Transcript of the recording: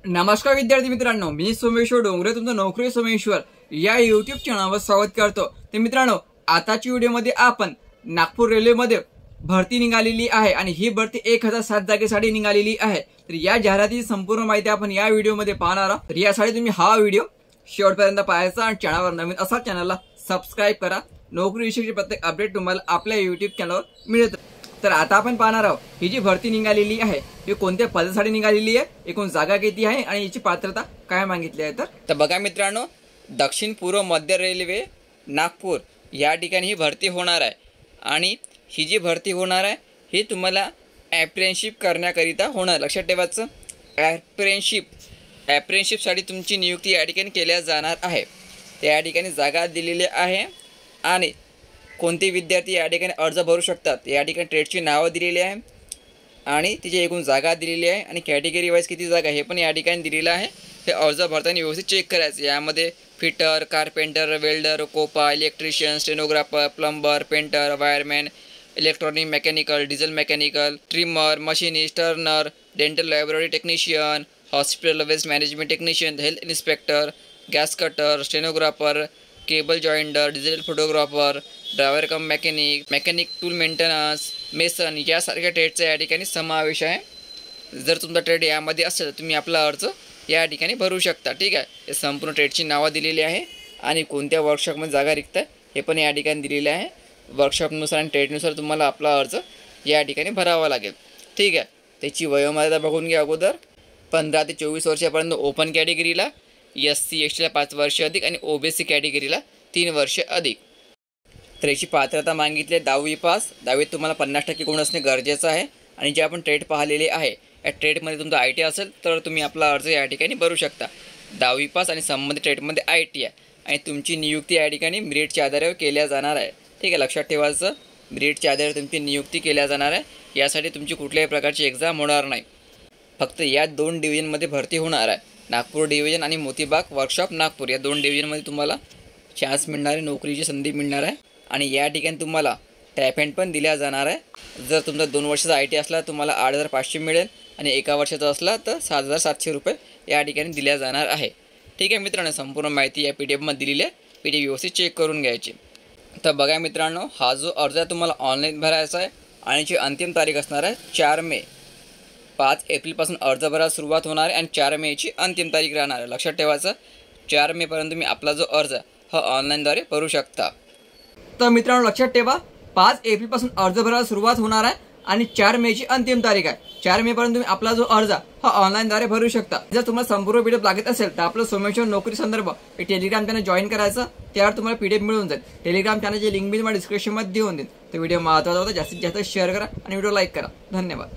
नमस्कार विद्यार्थी मित्रांनो, मी सोमेश्वर डोंगरे तुमचं नोकरी सोमेश्वर या युट्यूब चॅनलवर स्वागत करतो। तर मित्रांनो, आताची व्हिडिओमध्ये आपण नागपूर रेल्वेमध्ये भरती निघालेली आहे आणि ही भरती 1007 जागेसाठी निघालेली आहे। तर या जाहिरातीची संपूर्ण माहिती आपण या व्हिडिओमध्ये पाहणार आहोत। तर यासाठी तुम्ही हा व्हिडिओ शेवटपर्यंत पाहायचा आणि चॅनलवर नवीन असाल चॅनलला सबस्क्राइब करा। नोकरी विषयीची प्रत्येक अपडेट तुम्हाला आपल्या युट्यूब चॅनलवर मिळेल। तर आता आपण पाहणार आहोत ही जी भरती निघालेली आहे ही कोणत्या पदासाठी निघालेली आहे, एकूण जागा किती आहे आणि याची पात्रता काय मागितली आहे। तर बघा मित्रांनो, दक्षिण पूर्व मध्य रेल्वे नागपूर या ठिकाणी ही भरती होणार आहे आणि ही जी भरती होणार आहे ही तुम्हाला अप्रेंटिसशिप करण्याकरिता होणार। लक्षात ठेवायचं, अप्रेंटिसशिपसाठी तुमची नियुक्ती या ठिकाणी केल्या जाणार आहे। त्या ठिकाणी जागा दिलेली आहे आणि कोणते विद्यार्थी या ठिकाणी अर्ज भरू शकतात या ठिकाणी ट्रेडची नावं दिलेली आहे आणि तिची एकूण जागा दिलेली आहे आणि कॅटेगरी वाईज किती जागा हे पण या ठिकाणी दिलेलं आहे। हे अर्ज भरताना व्यवस्थित चेक करायचं। यामध्ये fitter, carpenter, welder, COPA, electrician, stenographer, plumber, painter, wireman, electronic mechanical, diesel mechanical, trimmer, machinist, turner, dental laboratory technician, hospital waste management technician, health inspector, gas cutter, stenographer, cable jointer, digital photographer, driver cum mechanic tool maintenance, mason यासारख्या ट्रेडचा या ठिकाणी समावेश आहे। जर तुमचा trade यामध्ये असेल तर तुम्ही आपला अर्ज या ठिकाणी भरू शकता। ठीक आहे, हे संपूर्ण ट्रेडची नावं दिलेली आहे आणि कोणत्या वर्कशॉपमध्ये जागा रिक्त आहे हे पण या ठिकाणी दिलेले आहे। वर्कशॉपनुसार आणि ट्रेडनुसार तुम्हाला आपला अर्ज या ठिकाणी भरावा लागेल। ठीक आहे, त्याची वयोमर्यादा बघून घ्या अगोदर। 15 ते 24 वर्षापर्यंत ओपन कॅटेगरीला, SC STला 5 वर्ष अधिक आणि OBC कॅटेगरीला 3 वर्ष अधिक। तर याची पात्रता मागितली आहे 10वी पास। 10वीत तुम्हाला 50% गुण असणे गरजेचं आहे आणि जे आपण ट्रेड पाहिलेले आहे या ट्रेडमध्ये तुमचा IT असेल तर तुम्ही आपला अर्ज या ठिकाणी भरू शकता। 10वी पास आणि संबंधित ट्रेडमध्ये IT आहे आणि तुमची नियुक्ती या ठिकाणी मेरिटच्या आधारावर केल्या जाणार आहे। ठीक आहे, लक्षात ठेवायचं, मेरिटच्या आधारावर तुमची नियुक्ती केल्या जाणार आहे। यासाठी तुमची कुठल्याही प्रकारची एक्झाम होणार नाही, फक्त या 2 डिव्हिजनमध्ये भरती होणार आहे। नागपूर डिव्हिजन आणि मोतीबाग वर्कशॉप नागपूर या 2 डिव्हिजनमध्ये तुम्हाला चान्स मिळणार आहे, नोकरीची संधी मिळणार आहे आणि या ठिकाणी तुम्हाला टायपेंड पण दिल्या जाणार आहे। जर तुमचा 2 वर्षाचा IT असला तुम्हाला 8,500 मिळेल आणि 1 वर्षाचा असला तर 7,700 रुपये या ठिकाणी दिल्या जाणार आहे। ठीक आहे मित्रांनो, संपूर्ण माहिती या PDF दिलेली आहे, PDF व्यवस्थित चेक करून घ्यायची। तर बघा मित्रांनो, हा जो अर्ज आहे तुम्हाला ऑनलाईन भरायचा आहे आणि जी अंतिम तारीख असणार आहे 4 मे। 5 एप्रिलपासून अर्ज भरायला सुरुवात होणार आहे आणि 4 मेची अंतिम तारीख राहणार आहे। लक्षात ठेवायचं, 4 मेपर्यंत तुम्ही आपला जो अर्ज हा ऑनलाईनद्वारे भरू शकता। तर मित्रांनो लक्षात ठेवा, 5 एप्रिलपासून अर्ज भरायला सुरुवात होणार आहे आणि 4 मेची अंतिम तारीख आहे। 4 मेपर्यंत तुम्ही आपला जो अर्ज हा ऑनलाईनद्वारे भरू शकता। जर तुम्हाला संपूर्ण PDF लागत असेल तर आपलं सोमेश्वर नोकरी संदर्भ हे टेलिग्राम चॅनल जॉईन करायचं, त्यावर तुम्हाला PDF मिळून जाईल। टेलिग्राम चॅनलची लिंक मी तुम्हाला डिस्क्रिप्शनमध्ये देऊन देईन। तर व्हिडिओ महत्त्वाचा होता, जास्तीत जास्त शेअर करा आणि व्हिडिओ लाईक करा। धन्यवाद।